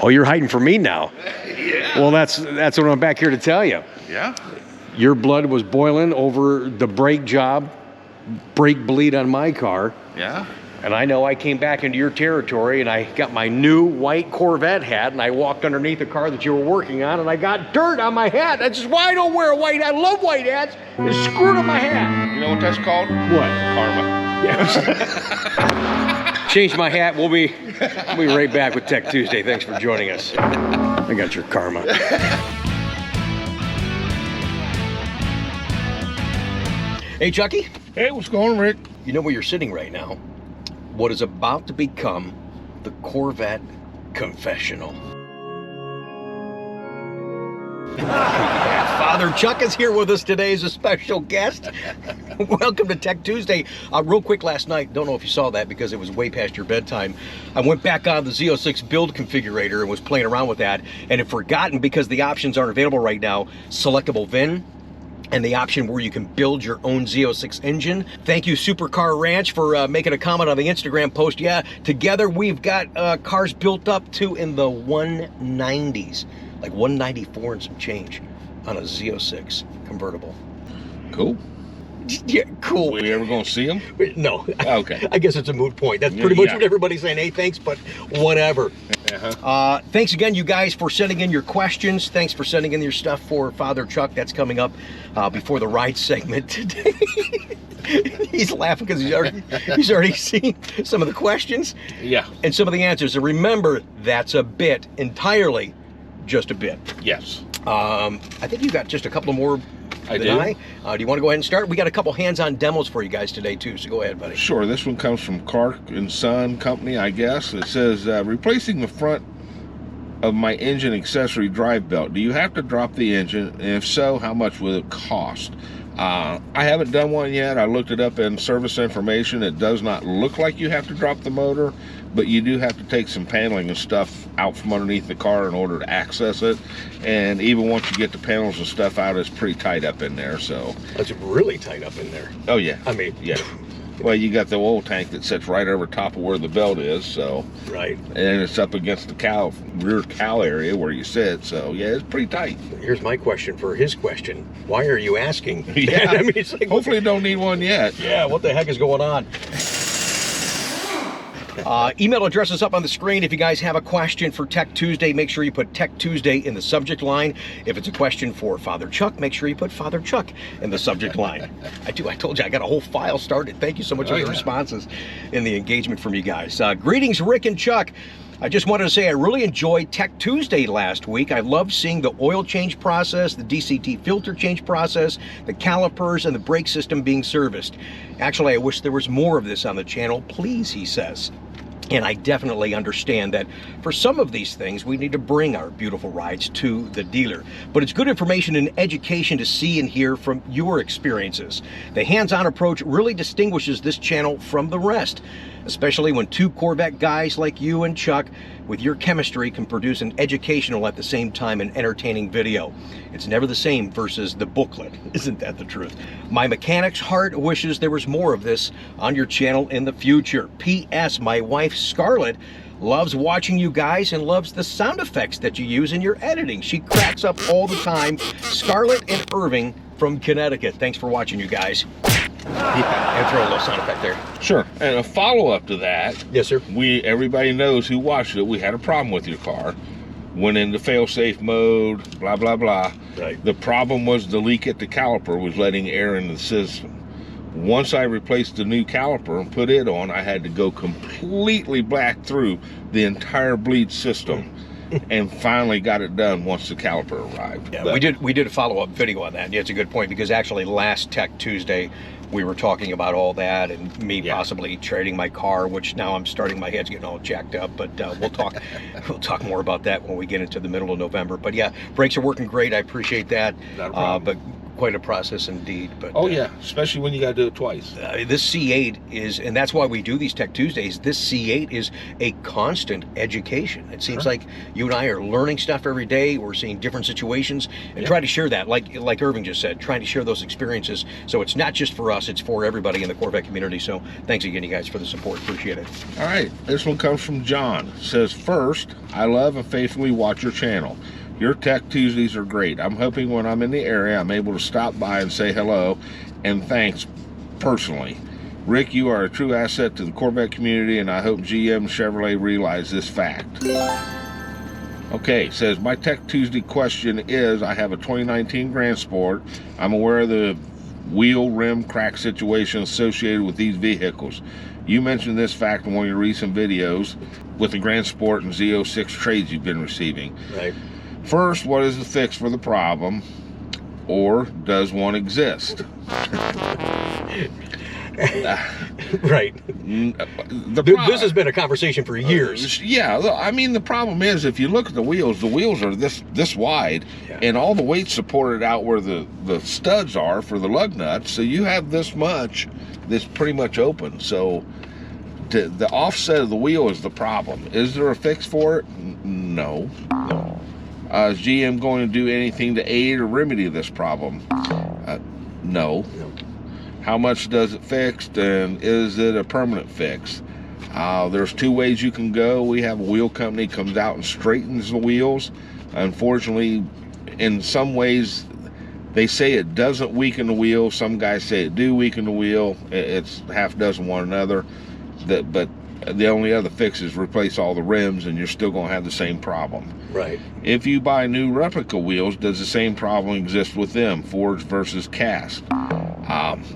Oh, you're hiding from me now. Yeah. Well, that's what I'm back here to tell you. Yeah. Your blood was boiling over the brake job, brake bleed on my car. Yeah. And I know I came back into your territory and I got my new white Corvette hat and I walked underneath the car that you were working on and I got dirt on my hat. That's just why I don't wear a white hat. I love white hats. It screwed up my hat. You know what that's called? What? Karma. Yeah. Change my hat. We'll be right back with Tech Tuesday. Thanks for joining us. I got your karma. Hey, Chucky. Hey, what's going on, Rick? You know where you're sitting right now? What is about to become the Corvette confessional. Father Chuck is here with us today as a special guest. Welcome to Tech Tuesday. Real quick, last night, don't know if you saw that because it was way past your bedtime. I went back on the Z06 build configurator and was playing around with that and had forgotten, because the options aren't available right now, selectable VIN and the option where you can build your own Z06 engine. Thank you, Supercar Ranch, for making a comment on the Instagram post. Yeah, together we've got cars built up to in the 190s, like 194 and some change on a Z06 convertible. Cool. Yeah, cool. We ever gonna see them? No. Okay. I guess it's a moot point. That's pretty much what everybody's saying. Hey, thanks, but whatever. Thanks again, you guys, for sending in your questions. Thanks for sending in your stuff for Father Chuck. That's coming up before the ride segment today. He's laughing because he's already seen some of the questions. Yeah. And some of the answers. And remember, that's a bit, entirely just a bit. Yes. I think you got just a couple more. I do. Do you want to go ahead and start? We got a couple hands-on demos for you guys today too, so go ahead, buddy. Sure. This one comes from Clark and Son Company, I guess. It says, replacing the front of my engine accessory drive belt. Do you have to drop the engine? And if so, how much will it cost? I haven't done one yet. I looked it up in service information. It does not look like you have to drop the motor, but you do have to take some paneling and stuff out from underneath the car in order to access it. And even once you get the panels and stuff out, it's pretty tight up in there. So it's really tight up in there. Oh yeah. I mean, yeah. Well, you got the oil tank that sits right over top of where the belt is, so right, and it's up against the rear cowl area where you sit. So yeah, it's pretty tight. Here's my question for his question: why are you asking? Yeah, I mean, it's like, hopefully, don't need one yet. Yeah, what the heck is going on? Email address is up on the screen. If you guys have a question for Tech Tuesday, make sure you put Tech Tuesday in the subject line. If it's a question for Father Chuck, make sure you put Father Chuck in the subject line. I told you, I got a whole file started. Thank you so much for the responses and the engagement from you guys. Greetings, Rick and Chuck. I just wanted to say I really enjoyed Tech Tuesday last week. I loved seeing the oil change process, the DCT filter change process, the calipers, and the brake system being serviced. Actually, I wish there was more of this on the channel, please, he says. And I definitely understand that for some of these things, we need to bring our beautiful rides to the dealer. But it's good information and education to see and hear from your experiences. The hands-on approach really distinguishes this channel from the rest, especially when two Corvette guys like you and Chuck with your chemistry can produce an educational at the same time and entertaining video. It's never the same versus the booklet. Isn't that the truth? My mechanic's heart wishes there was more of this on your channel in the future. P.S. My wife Scarlett loves watching you guys and loves the sound effects that you use in your editing. She cracks up all the time. Scarlett and Irving from Connecticut. Thanks for watching, you guys. Yeah, and throw a little sound effect there. Sure. And a follow-up to that. Yes, sir. Everybody knows who watched it. We had a problem with your car. Went into fail-safe mode, blah, blah, blah. Right. The problem was the leak at the caliper was letting air into the system. Once I replaced the new caliper and put it on, I had to go completely black through the entire bleed system. And finally got it done once the caliper arrived. Yeah, we did a follow-up video on that. Yeah, it's a good point, because actually last Tech Tuesday we were talking about all that and me possibly trading my car, which now I'm starting, my head's getting all jacked up, but we'll talk more about that when we get into the middle of November. But yeah, brakes are working great. I appreciate that. Not a problem. But quite a process indeed. But oh yeah, especially when you got to do it twice. This C8 is, and that's why we do these Tech Tuesdays, this C8 is a constant education. It seems like you and I are learning stuff every day. We're seeing different situations and try to share that, like Irving just said, trying to share those experiences. So it's not just for us, it's for everybody in the Corvette community. So thanks again, you guys, for the support. Appreciate it. All right, this one comes from John. It says, first, I love and faithfully watch your channel. Your Tech Tuesdays are great. I'm hoping when I'm in the area, I'm able to stop by and say hello and thanks personally. Rick, you are a true asset to the Corvette community, and I hope GM and Chevrolet realize this fact. Okay, it says, my Tech Tuesday question is, I have a 2019 Grand Sport. I'm aware of the wheel rim crack situation associated with these vehicles. You mentioned this fact in one of your recent videos with the Grand Sport and Z06 trades you've been receiving. Right. First, what is the fix for the problem, or does one exist? Right. This has been a conversation for years. Yeah, I mean, the problem is, if you look at the wheels are this wide, and all the weight's supported out where the studs are for the lug nuts, so you have this much that's pretty much open. So the offset of the wheel is the problem. Is there a fix for it? No. Is GM going to do anything to aid or remedy this problem? No. How much does it fix, and is it a permanent fix? There's two ways you can go. We have a wheel company comes out and straightens the wheels. Unfortunately, in some ways, they say it doesn't weaken the wheel. Some guys say it do weaken the wheel. It's half dozen one another. But the only other fix is replace all the rims, and you're still going to have the same problem. Right. If you buy new replica wheels, does the same problem exist with them, forged versus cast?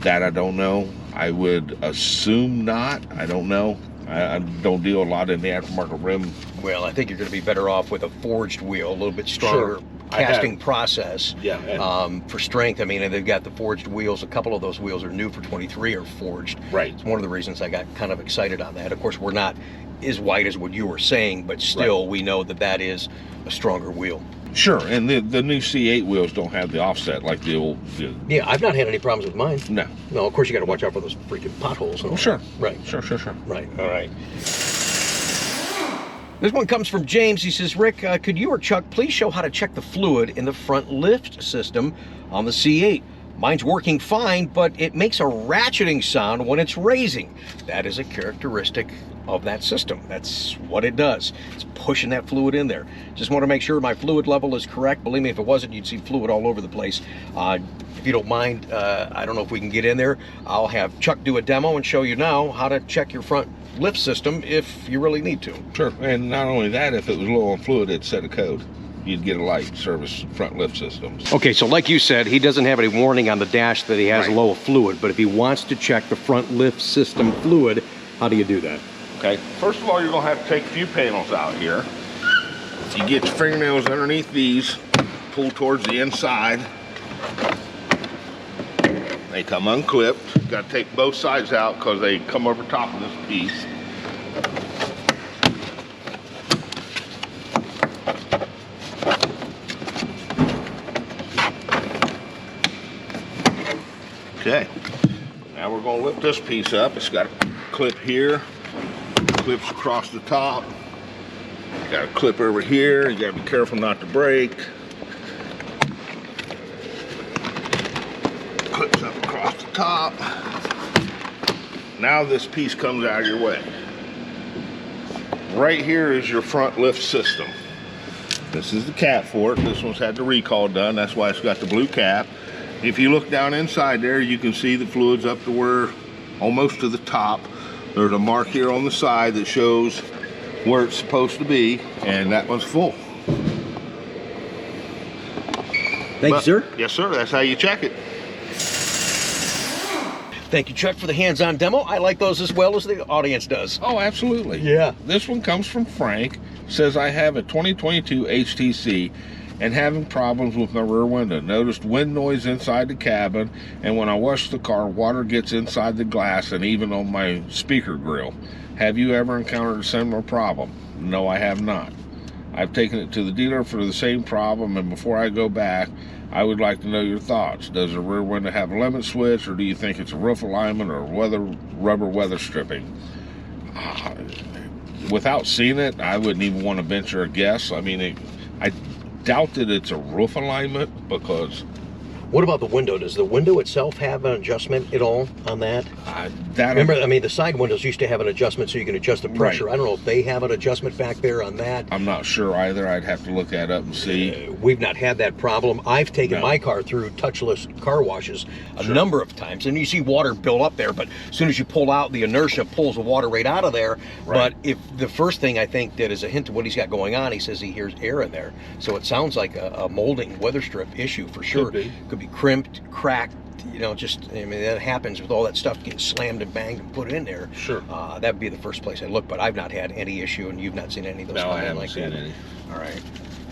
That I don't know. I would assume not. I don't know. I don't deal a lot in the aftermarket rim. Well, I think you're going to be better off with a forged wheel, a little bit stronger casting process. For strength. I mean, and they've got the forged wheels. A couple of those wheels are new for 23 are forged. Right. It's one of the reasons I got kind of excited on that. Of course, we're not as wide as what you were saying, but still we know that that is a stronger wheel. Sure, and the new C8 wheels don't have the offset like the old. Yeah, I've not had any problems with mine. No. No, of course you got to watch out for those freaking potholes. Oh, sure. Right. Sure. Right. All right. This one comes from James. He says, Rick, could you or Chuck please show how to check the fluid in the front lift system on the C8? Mine's working fine, but it makes a ratcheting sound when it's raising. That is a characteristic of that system. That's what it does. It's pushing that fluid in there. Just want to make sure my fluid level is correct. Believe me, if it wasn't, you'd see fluid all over the place. If you don't mind, I don't know if we can get in there. I'll have Chuck do a demo and show you now how to check your front lift system if you really need to. Sure, and not only that, if it was low on fluid, it'd set a code. You'd get a light service front lift systems. Okay, so like you said, he doesn't have any warning on the dash that he has low fluid, but if he wants to check the front lift system fluid, how do you do that? Okay, first of all, you're gonna have to take a few panels out here. You get your fingernails underneath these, pull towards the inside. They come unclipped. You gotta take both sides out because they come over top of this piece. Okay, now we're going to lift this piece up. It's got a clip here, clips across the top. Got a clip over here. You got to be careful not to break. Clips up across the top. Now this piece comes out of your way. Right here is your front lift system. This is the cap for it. This one's had the recall done. That's why it's got the blue cap. If you look down inside there, you can see the fluid's up to where, almost to the top. There's a mark here on the side that shows where it's supposed to be, and that one's full. Thank you, sir. Yes, sir. That's how you check it. Thank you, Chuck, for the hands-on demo. I like those as well as the audience does. Oh, absolutely. Yeah. This one comes from Frank. Says, I have a 2022 HTC and having problems with my rear window. Noticed wind noise inside the cabin, and when I wash the car, water gets inside the glass and even on my speaker grill. Have you ever encountered a similar problem? No, I have not. I've taken it to the dealer for the same problem, and before I go back, I would like to know your thoughts. Does the rear window have a limit switch, or do you think it's a roof alignment or rubber weather stripping? Without seeing it, I wouldn't even want to venture a guess. I mean, I doubt that it's a roof alignment, because... What about the window? Does the window itself have an adjustment at all on that? Remember, I mean, the side windows used to have an adjustment so you can adjust the pressure. Right. I don't know if they have an adjustment back there on that. I'm not sure either. I'd have to look that up and see. We've not had that problem. I've taken my car through touchless car washes a number of times, and you see water build up there, but as soon as you pull out, the inertia pulls the water right out of there. Right. But if the first thing I think that is a hint of what he's got going on, he says he hears air in there. So it sounds like a molding weather strip issue for sure. Could be crimped, cracked, you know, just, I mean, that happens with all that stuff getting slammed and banged and put in there. Sure. That would be the first place I look, but I've not had any issue, and you've not seen any of those. No, I haven't seen any. All right.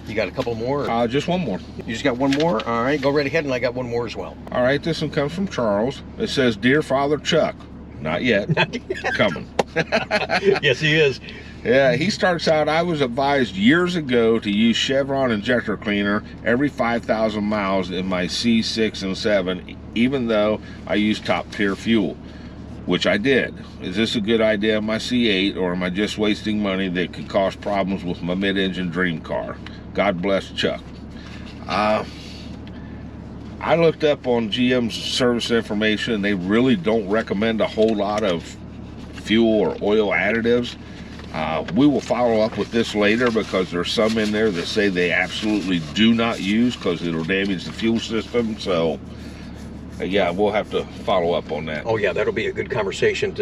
You got a couple more? Just one more. You just got one more? All right, go right ahead, and I got one more as well. All right, this one comes from Charles. It says, Dear Father Chuck. Not yet. Coming. Yes, he is. Yeah, he starts out, I was advised years ago to use Chevron injector cleaner every 5,000 miles in my C6 and 7, even though I use top tier fuel, which I did. Is this a good idea in my C8, or am I just wasting money that could cause problems with my mid-engine dream car? God bless, Chuck. I looked up on GM's service information, and they really don't recommend a whole lot of fuel or oil additives. We will follow up with this later, because there's some in there that say they absolutely do not use because it'll damage the fuel system. So yeah, we'll have to follow up on that. Oh yeah, that'll be a good conversation.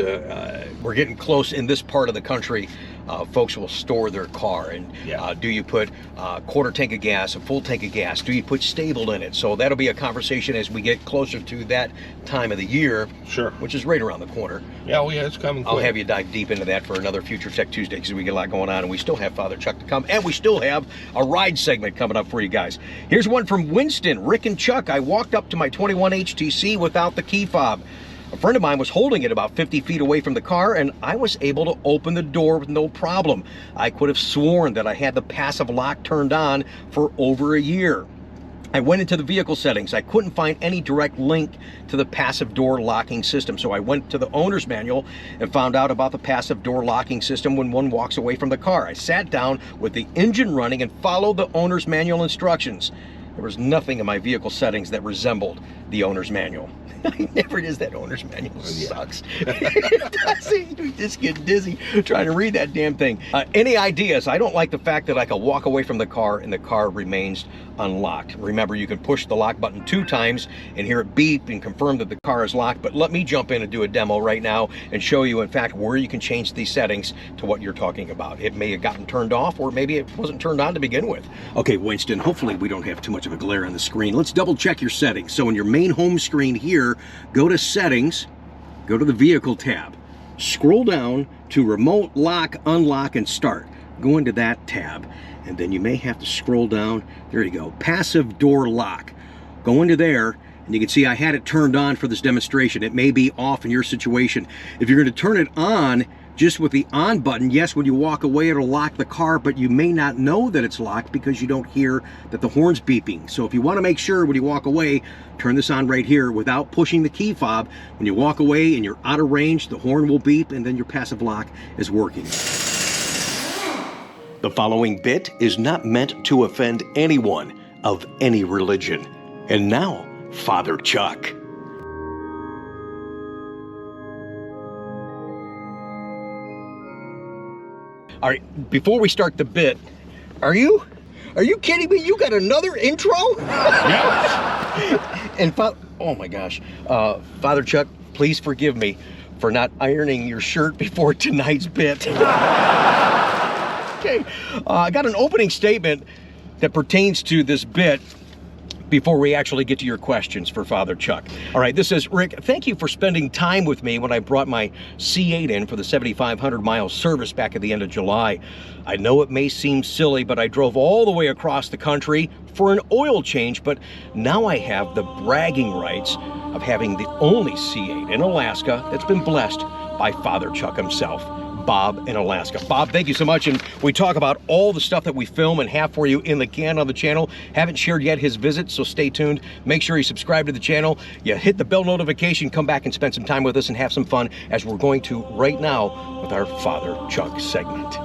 We're getting close in this part of the country. Folks will store their car, and do you put a quarter tank of gas, a full tank of gas? Do you put stable in it? So that'll be a conversation as we get closer to that time of the year. Sure. Which is right around the corner. Yeah, well, yeah, it's coming quick. I'll have you dive deep into that for another future Tech Tuesday, because we get a lot going on, and we still have Father Chuck to come, and we still have a ride segment coming up for you guys. Here's one from Winston. Rick and Chuck, I walked up to my 21 HTC without the key fob. A friend of mine was holding it about 50 feet away from the car, and I was able to open the door with no problem. I could have sworn that I had the passive lock turned on for over a year. I went into the vehicle settings. I couldn't find any direct link to the passive door locking system, so I went to the owner's manual and found out about the passive door locking system when one walks away from the car. I sat down with the engine running and followed the owner's manual instructions. There was nothing in my vehicle settings that resembled the owner's manual. I never does. That owner's manual sucks. You just get dizzy trying to read that damn thing. Any ideas? I don't like the fact that I can walk away from the car and the car remains unlocked. Remember, you can push the lock button 2 times and hear it beep and confirm that the car is locked, but let me jump in and do a demo right now and show you, in fact, where you can change these settings to what you're talking about. It may have gotten turned off, or maybe it wasn't turned on to begin with. Okay, Winston, hopefully we don't have too much of a glare on the screen. Let's double check your settings. So in your main home screen here, go to Settings, go to the Vehicle tab, scroll down to Remote Lock, Unlock, and Start. Go into that tab, and then you may have to scroll down. There you go, Passive Door Lock. Go into there, and you can see I had it turned on for this demonstration. It may be off in your situation. If you're going to turn it on, just with the on button, yes, when you walk away, it'll lock the car, but you may not know that it's locked because you don't hear that the horn's beeping. So if you want to make sure when you walk away, turn this on right here without pushing the key fob. When you walk away and you're out of range, the horn will beep, and then your passive lock is working. The following bit is not meant to offend anyone of any religion. And now, Father Chuck. All right, before we start the bit, are you kidding me? You got another intro? Yeah. And oh my gosh, Father Chuck, please forgive me for not ironing your shirt before tonight's bit. Okay, I got an opening statement that pertains to this bit before we actually get to your questions for Father Chuck. All right, this says, Rick, thank you for spending time with me when I brought my C8 in for the 7,500 mile service back at the end of July. I know it may seem silly, but I drove all the way across the country for an oil change, but now I have the bragging rights of having the only C8 in Alaska that's been blessed by Father Chuck himself. Bob in Alaska. Bob, thank you so much. And we talk about all the stuff that we film and have for you in the can on the channel. Haven't shared yet his visit, so stay tuned. Make sure you subscribe to the channel. You hit the bell notification, come back and spend some time with us and have some fun, as we're going to right now with our Father Chuck segment.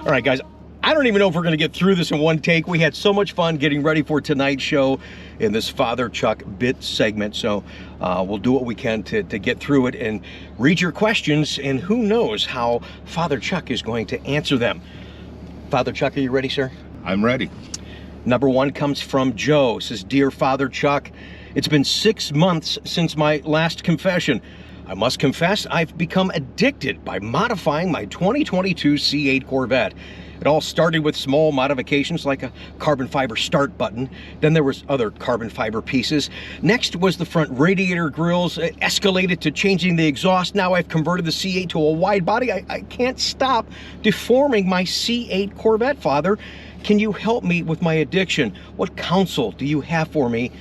All right, guys. I don't even know if we're going to get through this in one take. We had so much fun getting ready for tonight's show in this Father Chuck bit segment. So we'll do what we can to get through it and read your questions. And who knows how Father Chuck is going to answer them. Father Chuck, are you ready, sir? I'm ready. Number one comes from Joe. It says, Dear Father Chuck, it's been 6 months since my last confession. I must confess I've become addicted by modifying my 2022 C8 Corvette. It all started with small modifications like a carbon fiber start button. Then there was other carbon fiber pieces. Next was the front radiator grills. It escalated to changing the exhaust. Now I've converted the C8 to a wide body. I can't stop deforming my C8 Corvette, Father. Can you help me with my addiction? What counsel do you have for me?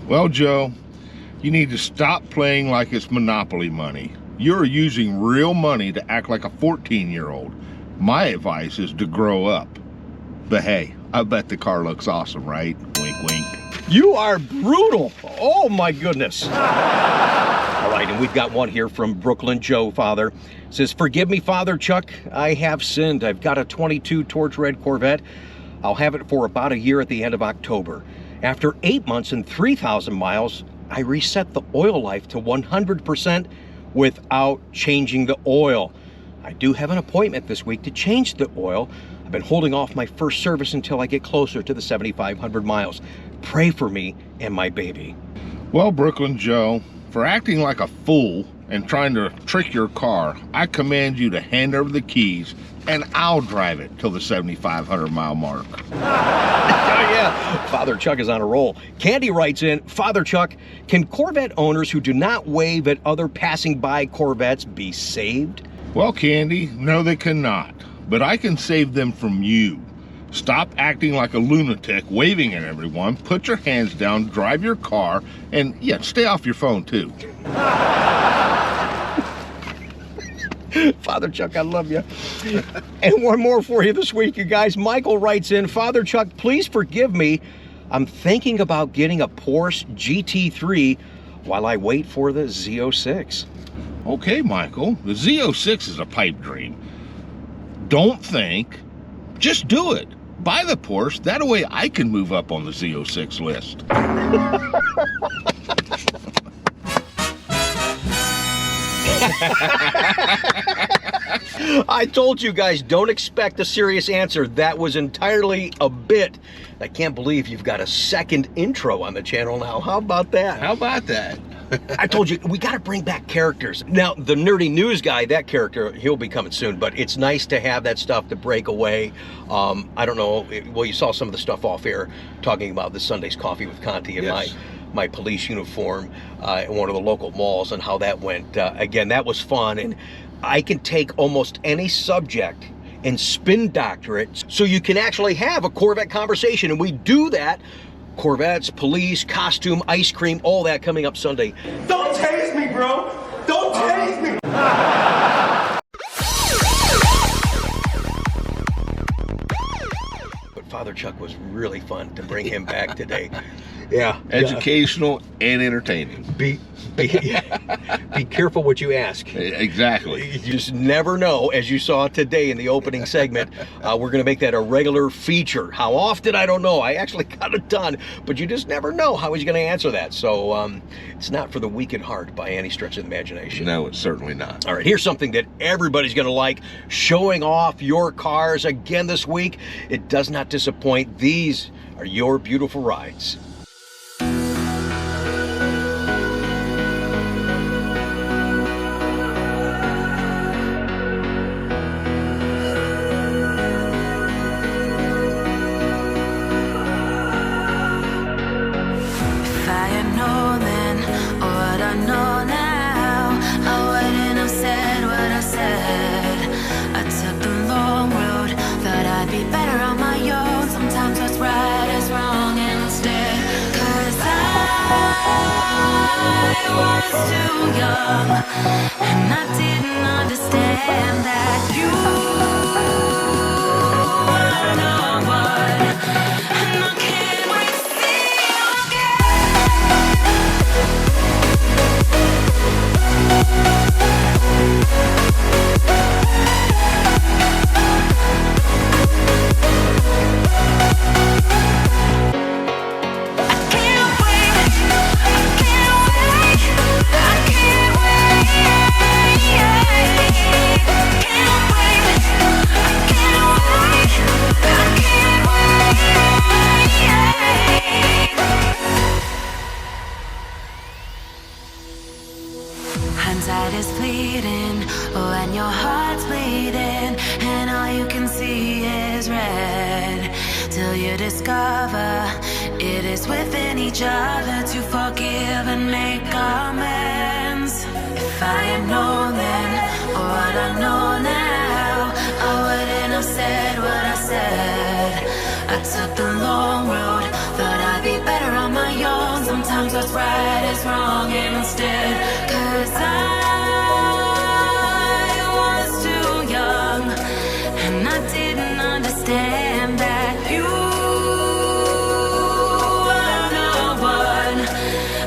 Well, Joe, you need to stop playing like it's Monopoly money. You're using real money to act like a 14-year-old. My advice is to grow up. But hey, I bet the car looks awesome, right? Wink, wink. You are brutal. Oh my goodness. All right, and we've got one here from Brooklyn Joe, Father. It says, Forgive me, Father Chuck. I have sinned. I've got a 22 torch red Corvette. I'll have it for about a year at the end of October. After 8 months and 3,000 miles, I reset the oil life to 100% without changing the oil. I do have an appointment this week to change the oil. I've been holding off my first service until I get closer to the 7,500 miles. Pray for me and my baby. Well, Brooklyn Joe, for acting like a fool and trying to trick your car, I command you to hand over the keys and I'll drive it till the 7,500 mile mark. Oh yeah, Father Chuck is on a roll. Candy writes in, Father Chuck, can Corvette owners who do not wave at other passing by Corvettes be saved? Well, Candy, no they cannot, but I can save them from you. Stop acting like a lunatic, waving at everyone, put your hands down, drive your car, and yeah, stay off your phone too. Father Chuck, I love you. And one more for you this week, you guys. Michael writes in, Father Chuck, please forgive me. I'm thinking about getting a Porsche GT3 while I wait for the Z06. Okay, Michael, the Z06 is a pipe dream. Don't think, just do it. Buy the Porsche, that way I can move up on the Z06 list. I told you guys, don't expect a serious answer. That was entirely a bit. I can't believe you've got a second intro on the channel now. How about that? How about that? I told you, we got to bring back characters. Now, the nerdy news guy, that character, he'll be coming soon, but it's nice to have that stuff to break away. I don't know, well, you saw some of the stuff off air talking about this Sunday's Coffee with Conti and yes. my police uniform at one of the local malls and how that went. Again, that was fun, and I can take almost any subject and spin doctor it so you can actually have a Corvette conversation, and we do that. Corvettes, police, costume, ice cream, all that coming up Sunday. Don't tase me, bro! Don't tase me! But Father Chuck was really fun to bring him back today. Yeah. Educational and entertaining. Be careful what you ask. Exactly. You just never know, as you saw today in the opening segment. We're going to make that a regular feature. How often, I don't know. I actually got it done, but you just never know how he's going to answer that. So it's not for the weak at heart by any stretch of the imagination. No, it's certainly not. All right, here's something that everybody's going to like. Showing off your cars again this week. It does not disappoint. These are your beautiful rides. Be better on my own. Sometimes what's right is wrong instead. was too young, and I didn't understand that you were the one, and I can't wait to see you hindsight is fleeting when your heart's bleeding and all you can see is red, till you discover it is within each other to forgive and make amends. If I had known then what I know now, I wouldn't have said what I said. I took the long road, thought I'd be better on my own. Sometimes what's right is wrong instead, 'cause I was too young, and I didn't understand that you were the one,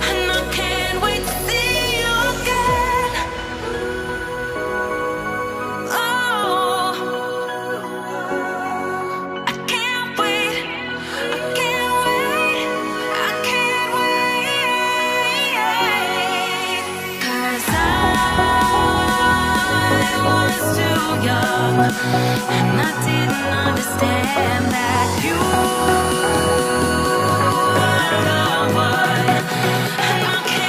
and I can't wait to see you again. Oh, I can't wait, I can't wait, I can't wait, 'cause I was too young, and I didn't understand that you were the one, and I can't